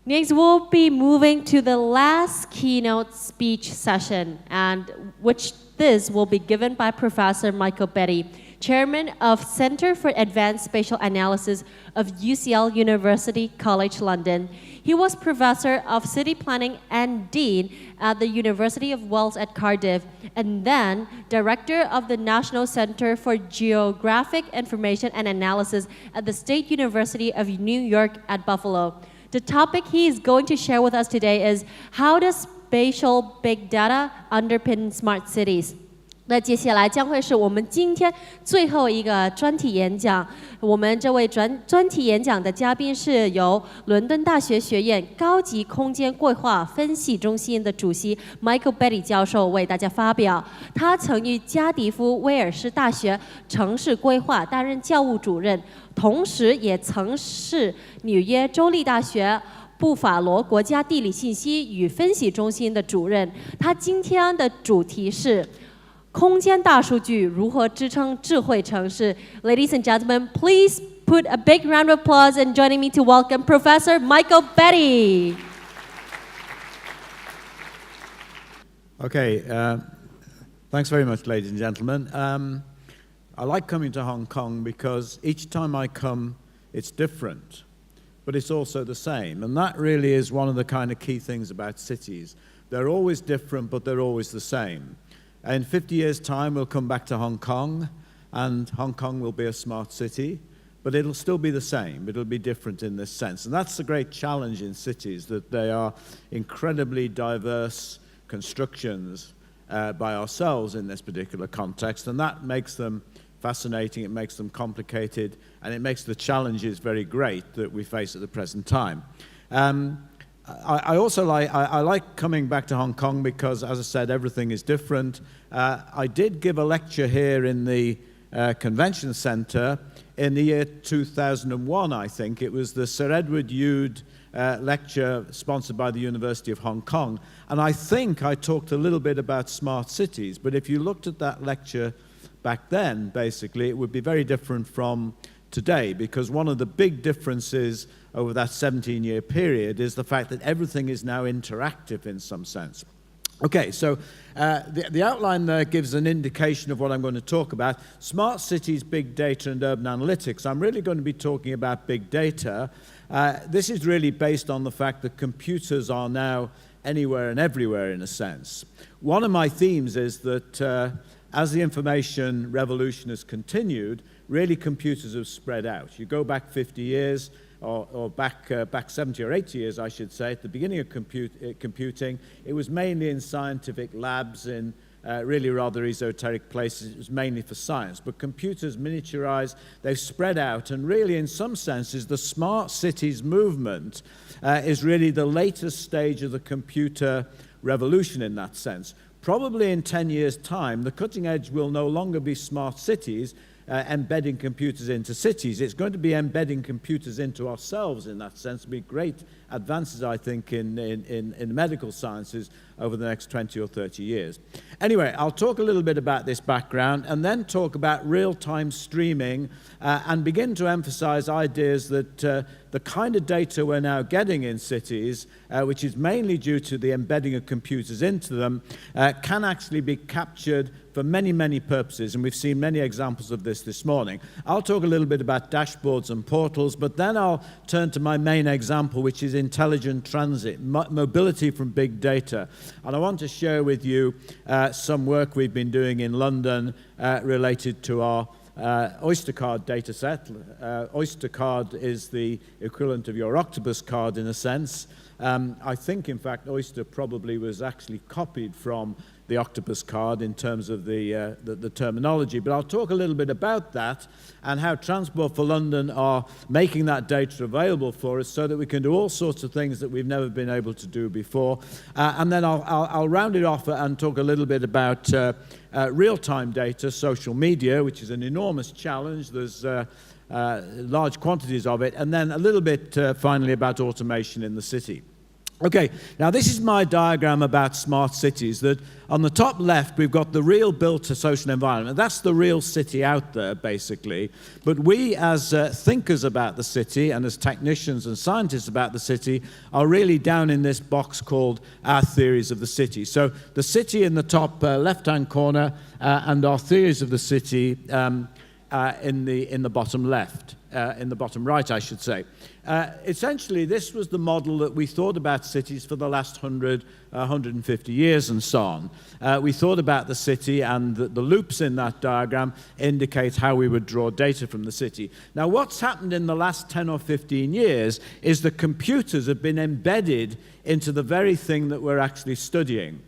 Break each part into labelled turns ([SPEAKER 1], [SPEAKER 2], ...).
[SPEAKER 1] Next, we'll be moving to the last keynote speech session, and which this will be given by Professor Michael Batty, Chairman of Center for Advanced Spatial Analysis of UCL University College London. He was Professor of City Planning and Dean at the University of Wales at Cardiff, and then Director of the National Center for Geographic Information and Analysis at the State University of New York at Buffalo. The topic he is going to share with us today is how does spatial big data underpin smart cities? 那接下来将会是我们今天最后一个专题演讲。我们这位专题演讲的嘉宾是由伦敦大学学院高级空间规划分析中心的主席 Michael Batty 教授为大家发表。他曾于加迪夫威尔士大学城市规划担任教务主任，同时也曾是纽约州立大学布法罗国家地理信息与分析中心的主任。他今天的主题是空间大数据如何支撑智慧城市 Ladies and gentlemen, please put a big round of applause and joining me to welcome Professor Michael Batty.
[SPEAKER 2] Okay, thanks very much, ladies and gentlemen. I like coming to Hong Kong because each time I come, it's different, but it's also the same. And that really is one of the kind of key things about cities. They're always different, but they're always the same. In 50 years' time, we'll come back to Hong Kong, and Hong Kong will be a smart city, but it'll still be the same. It'll be different in this sense. And that's the great challenge in cities, that they are incredibly diverse constructions by ourselves in this particular context, and that makes them fascinating, it makes them complicated, and it makes the challenges very great that we face at the present time. I also like coming back to Hong Kong because, as I said, everything is different. I did give a lecture here in the Convention Centre in the year 2001, I think. It was the Sir Edward Youde lecture sponsored by the University of Hong Kong. And I think I talked a little bit about smart cities, but if you looked at that lecture back then, basically, it would be very different from today, because one of the big differences over that 17-year period is the fact that everything is now interactive in some sense. Okay, so the outline there gives an indication of what I'm going to talk about. Smart cities, big data, and urban analytics. I'm really going to be talking about big data. This is really based on the fact that computers are now anywhere and everywhere in a sense. One of my themes is that as the information revolution has continued, really computers have spread out. You go back 50 years, or back 70 or 80 years, I should say, at the beginning of computing, it was mainly in scientific labs, in really rather esoteric places. It was mainly for science. But computers miniaturized, they've spread out, and really in some senses, the smart cities movement is really the latest stage of the computer revolution in that sense. Probably in 10 years' time, the cutting edge will no longer be smart cities, embedding computers into cities. It's going to be embedding computers into ourselves in that sense. There'll be great advances, I think, in medical sciences over the next 20 or 30 years. Anyway, I'll talk a little bit about this background and then talk about real-time streaming and begin to emphasize ideas that the kind of data we're now getting in cities, which is mainly due to the embedding of computers into them, can actually be captured for many, many purposes, and we've seen many examples of this morning. I'll talk a little bit about dashboards and portals, but then I'll turn to my main example, which is intelligent transit, mobility from big data. And I want to share with you some work we've been doing in London related to our Oyster card data set. Oyster card is the equivalent of your octopus card in a sense. I think, in fact, Oyster probably was actually copied from the octopus card in terms of the terminology. But I'll talk a little bit about that and how Transport for London are making that data available for us so that we can do all sorts of things that we've never been able to do before. And then I'll round it off and talk a little bit about real-time data, social media, which is an enormous challenge. There's large quantities of it. And then a little bit finally about automation in the city. Okay, now this is my diagram about smart cities, that on the top left we've got the real built social environment. That's the real city out there, basically. But we as thinkers about the city and as technicians and scientists about the city are really down in this box called our theories of the city. So the city in the top left-hand corner and our theories of the city in the bottom left. In the bottom right, I should say. Essentially, this was the model that we thought about cities for the last 100, 150 years and so on. We thought about the city, and the loops in that diagram indicate how we would draw data from the city. Now, what's happened in the last 10 or 15 years is that computers have been embedded into the very thing that we're actually studying.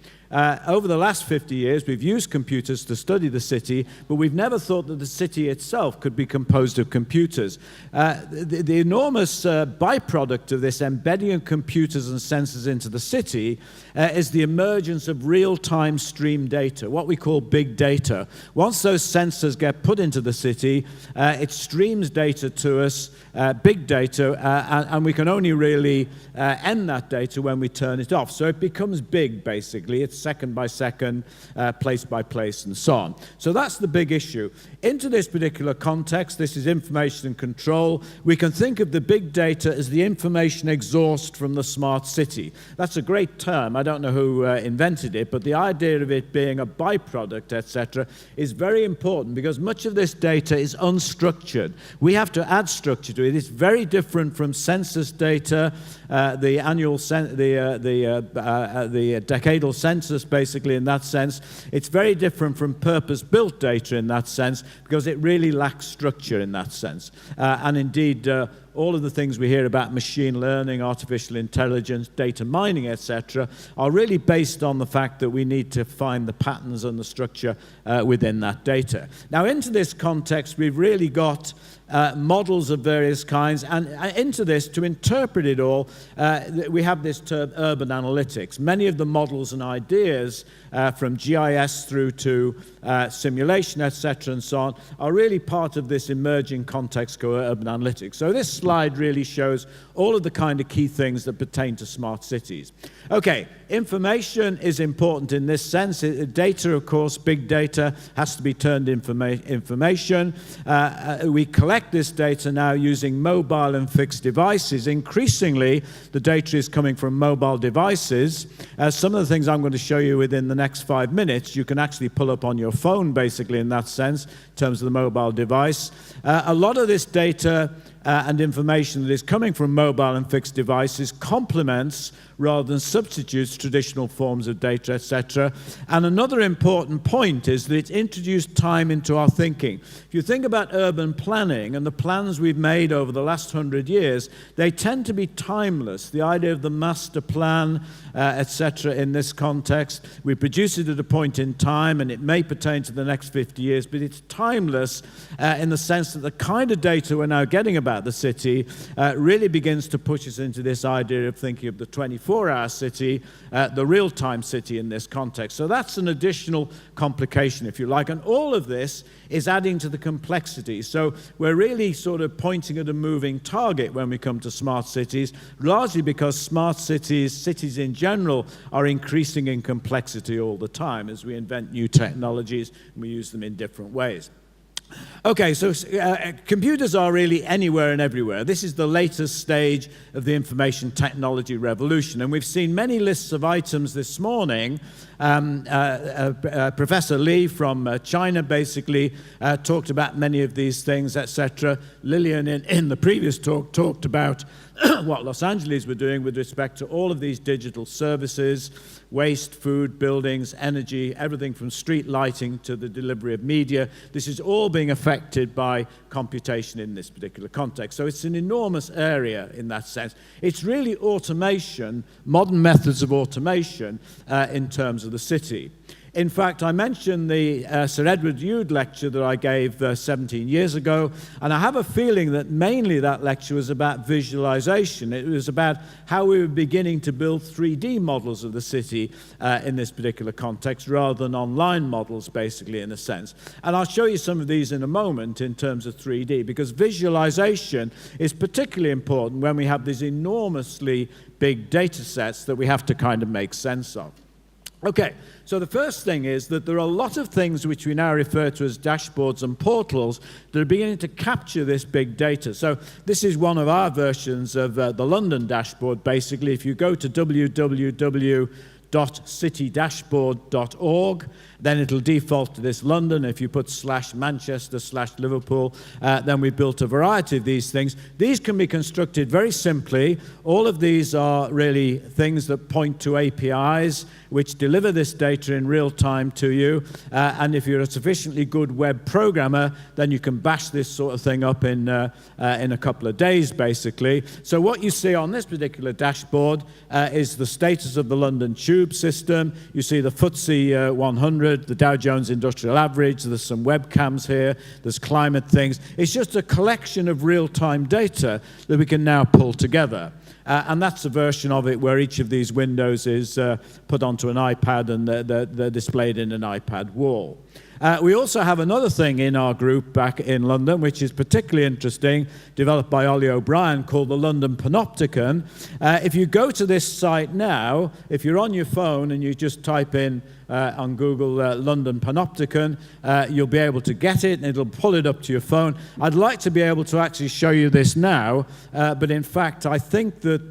[SPEAKER 2] Over the last 50 years, we've used computers to study the city, but we've never thought that the city itself could be composed of computers. The enormous byproduct of this embedding of computers and sensors into the city is the emergence of real-time stream data, what we call big data. Once those sensors get put into the city, it streams data to us, big data, and we can only really end that data when we turn it off. So it becomes big, basically. It's second by second, place by place, and so on. So that's the big issue. Into this particular context, this is information and control. We can think of the big data as the information exhaust from the smart city. That's a great term. I don't know who invented it, but the idea of it being a byproduct, etc., is very important because much of this data is unstructured. We have to add structure to it. It's very different from census data, the annual, the decadal census, basically, in that sense. It's very different from purpose-built data in that sense because it really lacks structure in that sense. And indeed, all of the things we hear about machine learning, artificial intelligence, data mining, etc., are really based on the fact that we need to find the patterns and the structure within that data. Now, into this context, we've really got models of various kinds, and into this, to interpret it all, we have this term urban analytics. Many of the models and ideas from GIS through to simulation, etc., and so on, are really part of this emerging context called urban analytics. So this slide really shows all of the kind of key things that pertain to smart cities. Okay, information is important in this sense. Data, of course, big data, has to be turned into information. We collect this data now using mobile and fixed devices. Increasingly, the data is coming from mobile devices. Some of the things I'm going to show you within the next 5 minutes, you can actually pull up on your phone, basically, in that sense, in terms of the mobile device. A lot of this data and information that is coming from mobile and fixed devices complements rather than substitutes traditional forms of data, etc. And another important point is that it's introduced time into our thinking. If you think about urban planning and the plans we've made over the last 100 years, they tend to be timeless. The idea of the master plan, etc., in this context, we produce it at a point in time and it may pertain to the next 50 years, but it's timeless in the sense that the kind of data we're now getting about the city really begins to push us into this idea of thinking of the 24-hour city, the real-time city in this context. So that's an additional complication, if you like, and all of this is adding to the complexity. So we're really sort of pointing at a moving target when we come to smart cities, largely because smart cities, cities in general, are increasing in complexity all the time as we invent new technologies and we use them in different ways. Okay, so computers are really anywhere and everywhere. This is the latest stage of the information technology revolution, and we've seen many lists of items this morning. Professor Li from China basically talked about many of these things, etc. Lillian in the previous talk talked about what Los Angeles were doing with respect to all of these digital services, waste, food, buildings, energy, everything from street lighting to the delivery of media. This is all being affected by computation in this particular context. So it's an enormous area in that sense. It's really automation, modern methods of automation in terms of the city. In fact, I mentioned the Sir Edward Youde lecture that I gave 17 years ago, and I have a feeling that mainly that lecture was about visualization. It was about how we were beginning to build 3D models of the city in this particular context, rather than online models, basically, in a sense. And I'll show you some of these in a moment in terms of 3D, because visualization is particularly important when we have these enormously big data sets that we have to kind of make sense of. Okay, so the first thing is that there are a lot of things which we now refer to as dashboards and portals that are beginning to capture this big data. So this is one of our versions of the London dashboard, basically. If you go to www.citydashboard.org, then it'll default to this London. If you put /Manchester/Liverpool, then we built a variety of these things. These can be constructed very simply. All of these are really things that point to APIs which deliver this data in real time to you. And if you're a sufficiently good web programmer, then you can bash this sort of thing up in a couple of days, basically. So what you see on this particular dashboard is the status of the London Tube system. You see the FTSE 100, the Dow Jones Industrial Average. There's some webcams here. There's climate things. It's just a collection of real-time data that we can now pull together. And that's a version of it where each of these windows is put onto an iPad and they're displayed in an iPad wall. We also have another thing in our group back in London, which is particularly interesting, developed by Ollie O'Brien, called the London Panopticon. If you go to this site now, if you're on your phone and you just type in on Google London Panopticon, you'll be able to get it and it'll pull it up to your phone. I'd like to be able to actually show you this now, but in fact I think that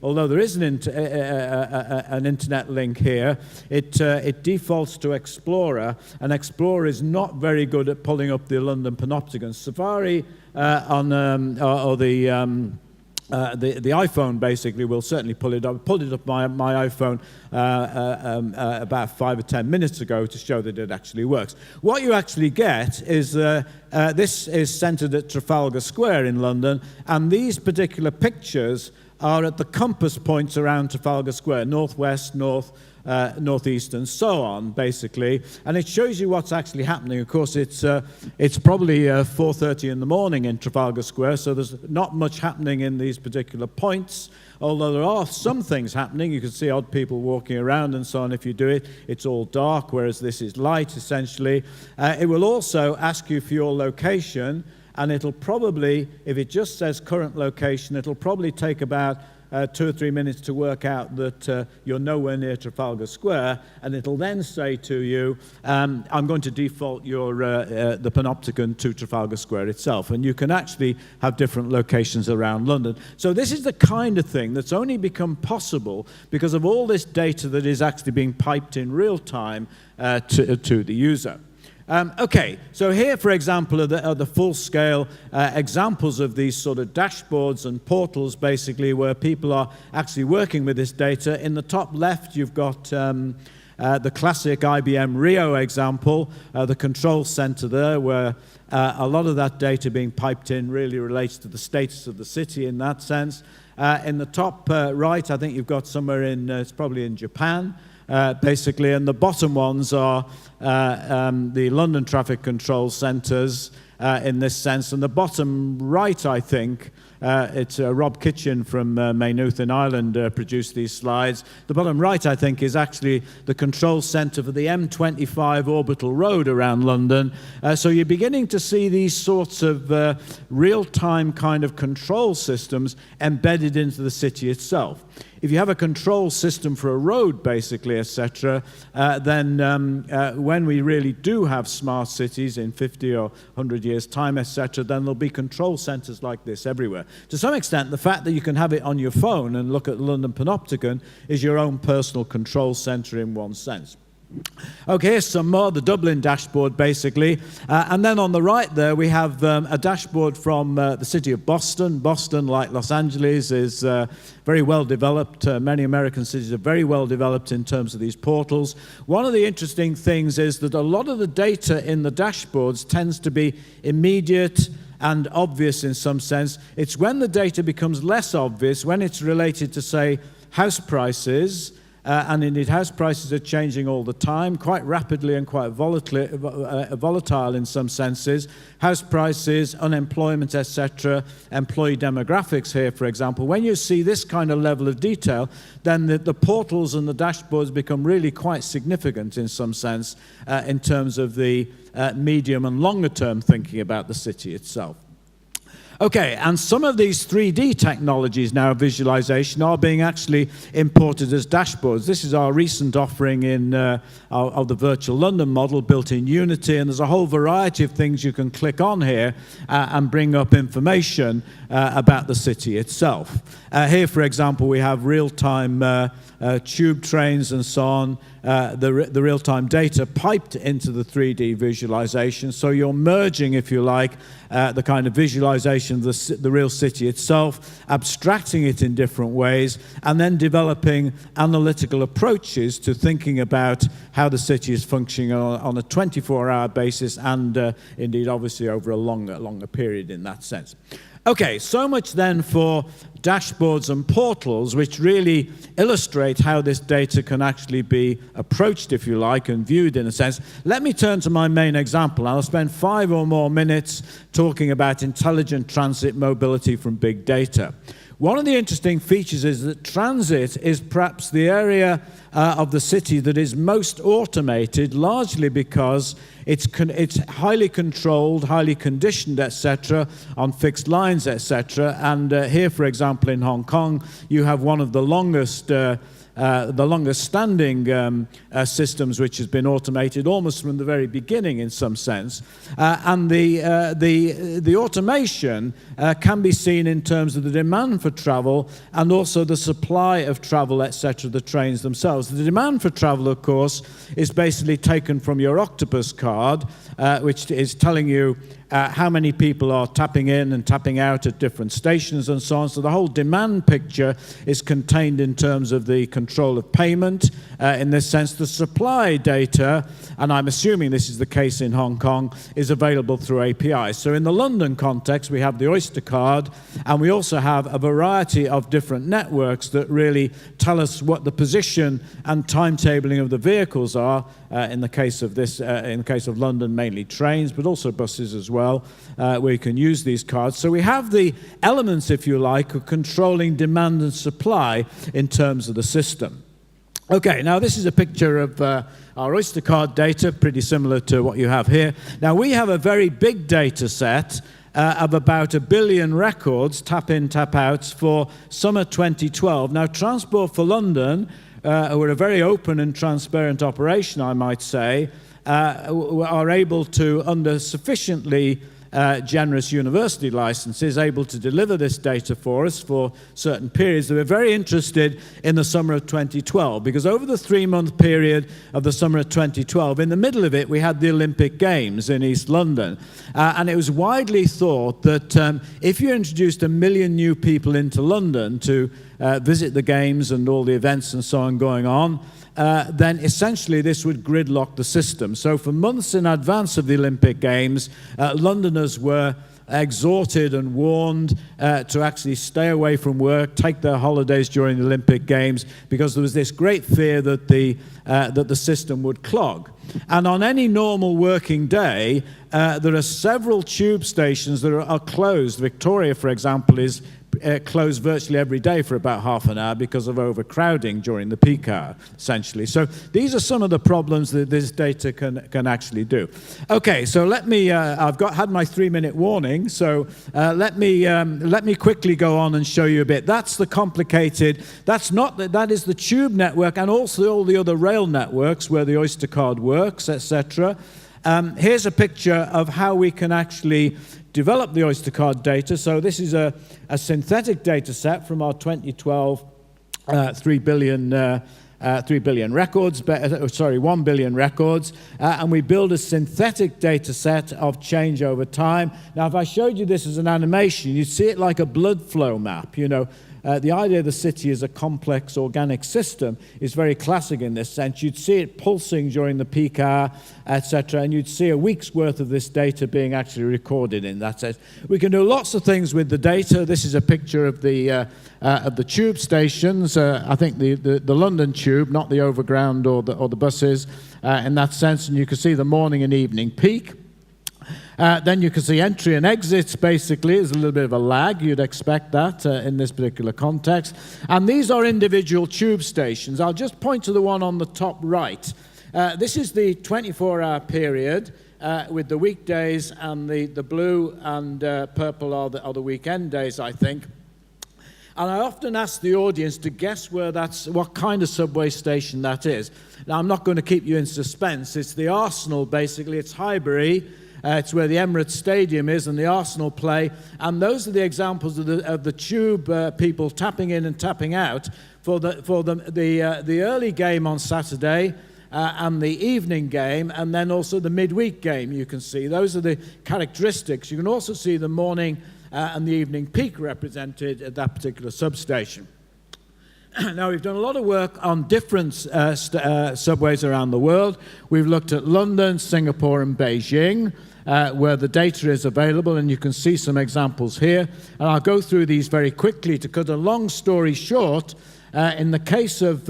[SPEAKER 2] although there is an internet link here, it defaults to Explorer, and Explorer is not very good at pulling up the London Panopticon. Safari or the iPhone basically will certainly pull it up. Pulled it up my iPhone about 5 or 10 minutes ago to show that it actually works. What you actually get is this is centered at Trafalgar Square in London, and these particular pictures are at the compass points around Trafalgar Square, northwest, northeast, and so on, basically. And it shows you what's actually happening. Of course, it's probably 4:30 in the morning in Trafalgar Square, so there's not much happening in these particular points, although there are some things happening. You can see odd people walking around and so on. If you do it, it's all dark, whereas this is light, essentially. It will also ask you for your location, and it'll probably, if it just says current location, it'll probably take about 2 or 3 minutes to work out that you're nowhere near Trafalgar Square, and it'll then say to you, I'm going to default the Panopticon to Trafalgar Square itself, and you can actually have different locations around London. So this is the kind of thing that's only become possible because of all this data that is actually being piped in real time to the user. Okay, so here, for example, are the full-scale examples of these sort of dashboards and portals, basically, where people are actually working with this data. In the top left, you've got the classic IBM Rio example, the control center there, where a lot of that data being piped in really relates to the status of the city in that sense. In the top right, I think you've got somewhere it's probably in Japan, basically, and the bottom ones are the London traffic control centres in this sense. And the bottom right, I think, it's Rob Kitchen from Maynooth in Ireland produced these slides. The bottom right, I think, is actually the control centre for the M25 orbital road around London. So you're beginning to see these sorts of real-time kind of control systems embedded into the city itself. If you have a control system for a road, basically, etc., then when we really do have smart cities in 50 or 100 years' time, etc., then there'll be control centres like this everywhere. To some extent, the fact that you can have it on your phone and look at the London Panopticon is your own personal control centre in one sense. Okay, here's some more, the Dublin dashboard, basically. And then on the right there, we have a dashboard from the city of Boston. Boston, like Los Angeles, is very well developed. Many American cities are very well developed in terms of these portals. One of the interesting things is that a lot of the data in the dashboards tends to be immediate and obvious in some sense. It's when the data becomes less obvious, when it's related to, say, house prices, and indeed house prices are changing all the time, quite rapidly and quite volatile in some senses. House prices, unemployment, etc., employee demographics here, for example. When you see this kind of level of detail, then the portals and the dashboards become really quite significant in some sense in terms of the medium and longer term thinking about the city itself. Okay, and some of these 3D technologies now, visualization, are being actually imported as dashboards. This is our recent offering of the virtual London model built in Unity, and there's a whole variety of things you can click on here and bring up information about the city itself. Here, for example, we have real-time tube trains and so on, the real-time data piped into the 3D visualization. So you're merging, if you like, the kind of visualization of the real city itself, abstracting it in different ways, and then developing analytical approaches to thinking about how the city is functioning on a 24-hour basis and indeed, obviously, over a longer period in that sense. Okay, so much then for dashboards and portals, which really illustrate how this data can actually be approached, if you like, and viewed in a sense. Let me turn to my main example. I'll spend 5 or more minutes talking about intelligent transit mobility from big data. One of the interesting features is that transit is perhaps the area of the city that is most automated, largely because it's highly controlled, highly conditioned, etc., on fixed lines, etc. And here, for example, in Hong Kong, you have one of the longest standing systems which has been automated almost from the very beginning in some sense. And the automation can be seen in terms of the demand for travel and also the supply of travel, etc., the trains themselves. The demand for travel, of course, is basically taken from your octopus card, which is telling you how many people are tapping in and tapping out at different stations and so on. So the whole demand picture is contained in terms of the control of payment. In this sense, the supply data, and I'm assuming this is the case in Hong Kong, is available through APIs. So in the London context, we have the Oyster card, and we also have a variety of different networks that really tell us what the position and timetabling of the vehicles are. In the case of in the case of London, mainly trains, but also buses as well, where you can use these cards. So we have the elements, if you like, of controlling demand and supply in terms of the system. Okay, now this is a picture of our Oyster card data, pretty similar to what you have here. Now we have a very big data set of about 1 billion records, tap-in, tap-outs, for summer 2012. Now Transport for London, who are a very open and transparent operation, I might say, are able to, under sufficiently generous university licenses, able to deliver this data for us for certain periods. They were very interested in the summer of 2012, because over the 3-month period of the summer of 2012, in the middle of it, we had the Olympic Games in East London. And it was widely thought that if you introduced 1 million new people into London to visit the games and all the events and so on going on, then essentially this would gridlock the system. So for months in advance of the Olympic Games, Londoners were exhorted and warned to actually stay away from work, take their holidays during the Olympic Games, because there was this great fear that the system would clog. And on any normal working day, there are several tube stations that are closed. Victoria, for example, is closed virtually every day for about half an hour because of overcrowding during the peak hour, essentially. So these are some of the problems that this data can actually do. Okay, so let me, I've had my 3-minute warning, so let me quickly go on and show you a bit. That's the complicated, that is the tube network and also all the other rail networks where the Oyster card works, etc. Here's a picture of how we can actually develop the Oyster card data. So this is a synthetic data set from our 2012 3 billion records, 1 billion records, and we build a synthetic data set of change over time. Now, if I showed you this as an animation, you'd see it like a blood flow map, you know, the idea of the city as a complex organic system is very classic in this sense. You'd see it pulsing during the peak hour, etc., and you'd see a week's worth of this data being actually recorded in that sense. We can do lots of things with the data. This is a picture of the tube stations. I think the London Tube, not the overground or the buses, in that sense, and you can see the morning and evening peak. Then you can see entry and exits, basically. There's a little bit of a lag. You'd expect that in this particular context. And these are individual tube stations. I'll just point to the one on the top right. This is the 24-hour period with the weekdays, and the blue and purple are the weekend days, I think. And I often ask the audience to guess what kind of subway station that is. Now, I'm not going to keep you in suspense. It's the Arsenal, basically. It's Highbury. It's where the Emirates Stadium is and the Arsenal play. And those are the examples of the tube people tapping in and tapping out for the early game on Saturday and the evening game, and then also the midweek game, you can see. Those are the characteristics. You can also see the morning and the evening peak represented at that particular substation. Now, we've done a lot of work on different subways around the world. We've looked at London, Singapore, and Beijing, where the data is available, and you can see some examples here. And I'll go through these very quickly to cut a long story short. In the case of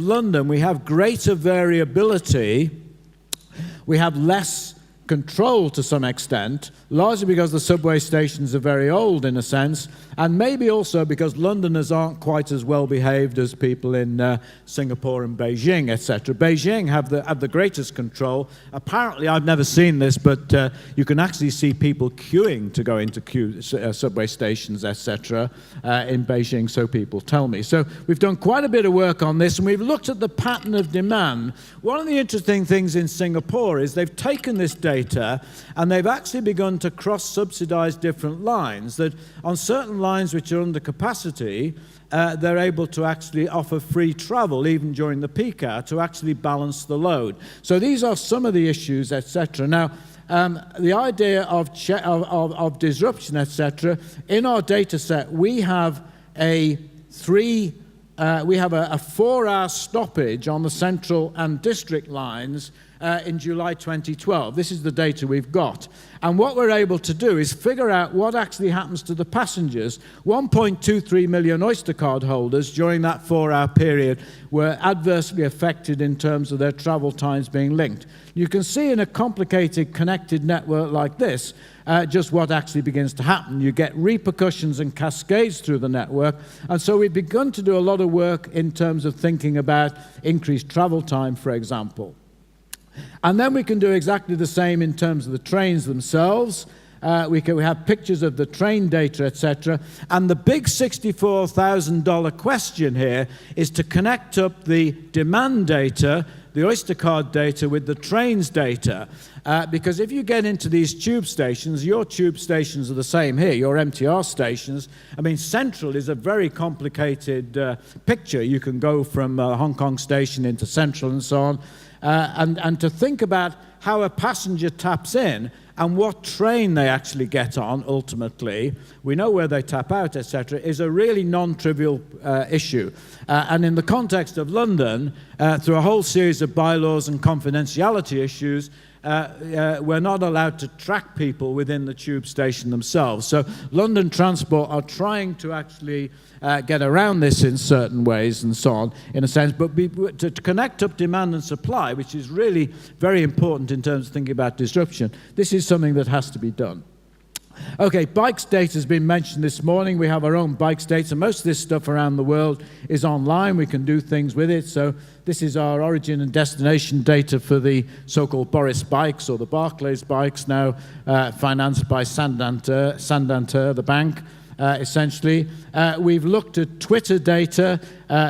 [SPEAKER 2] London, we have greater variability. We have less control to some extent, largely because the subway stations are very old in a sense, and maybe also because Londoners aren't quite as well behaved as people in Singapore and Beijing, etc. Beijing have the greatest control. Apparently, I've never seen this, but you can actually see people queuing to go into subway stations, etc. In Beijing, so people tell me. So we've done quite a bit of work on this, and we've looked at the pattern of demand. One of the interesting things in Singapore is they've taken this data and they've actually begun to cross-subsidize different lines, that on certain lines which are under capacity, they're able to actually offer free travel even during the peak hour to actually balance the load. So these are some of the issues, etc. Now, the idea of disruption, etc. In our data set, we have a 4-hour stoppage on the central and district lines in July 2012. This is the data we've got. And what we're able to do is figure out what actually happens to the passengers. 1.23 million Oyster card holders during that 4-hour period were adversely affected in terms of their travel times being linked. You can see in a complicated connected network like this just what actually begins to happen. You get repercussions and cascades through the network. And so we've begun to do a lot of work in terms of thinking about increased travel time, for example. And then we can do exactly the same in terms of the trains themselves. We have pictures of the train data, etc. And the big $64,000 question here is to connect up the demand data, the Oyster card data, with the trains data. Because if you get into these tube stations, your tube stations are the same here, your MTR stations. I mean, Central is a very complicated picture. You can go from Hong Kong station into Central and so on. And to think about how a passenger taps in and what train they actually get on ultimately, we know where they tap out, etc., is a really non-trivial issue. And in the context of London, through a whole series of bylaws and confidentiality issues, we're not allowed to track people within the tube station themselves. So London Transport are trying to actually get around this in certain ways and so on, in a sense, but to connect up demand and supply, which is really very important in terms of thinking about disruption, this is something that has to be done. Okay, bikes data has been mentioned this morning. We have our own bikes data. Most of this stuff around the world is online. We can do things with it. So this is our origin and destination data for the so-called Boris bikes, or the Barclays bikes, now financed by Santander, the bank. Essentially. We've looked at Twitter data.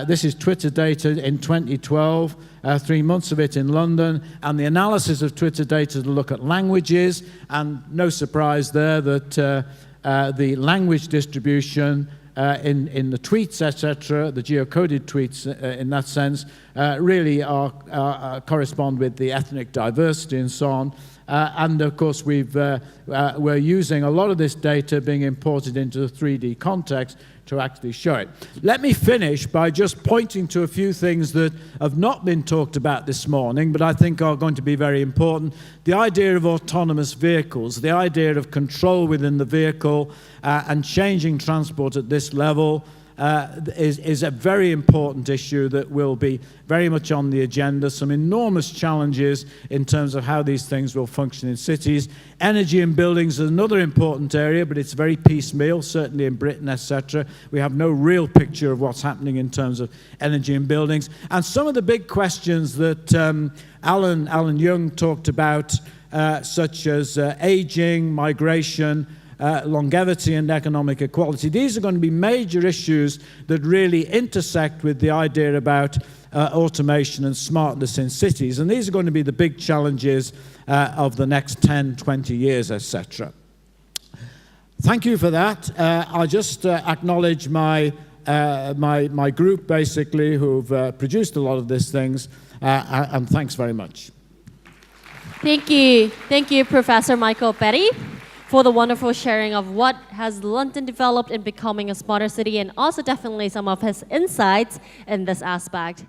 [SPEAKER 2] This is Twitter data in 2012, 3 months of it in London, and the analysis of Twitter data to look at languages, and no surprise there that the language distribution in the tweets, etc., the geocoded tweets in that sense, really correspond with the ethnic diversity and so on. And of course, we're using a lot of this data being imported into the 3D context to actually show it. Let me finish by just pointing to a few things that have not been talked about this morning, but I think are going to be very important. The idea of autonomous vehicles, the idea of control within the vehicle and changing transport at this level is a very important issue that will be very much on the agenda. Some enormous challenges in terms of how these things will function in cities. Energy in buildings is another important area, but it's very piecemeal, certainly in Britain, etc. We have no real picture of what's happening in terms of energy in buildings. And some of the big questions that Alan Young talked about, such as aging, migration, longevity and economic equality. These are going to be major issues that really intersect with the idea about automation and smartness in cities. And these are going to be the big challenges of the next 10, 20 years, etc. Thank you for that. I'll just acknowledge my group, basically, who've produced a lot of these things. And thanks very much.
[SPEAKER 1] Thank you. Thank you, Professor Michael Batty, for the wonderful sharing of what has London developed in becoming a smarter city, and also definitely some of his insights in this aspect.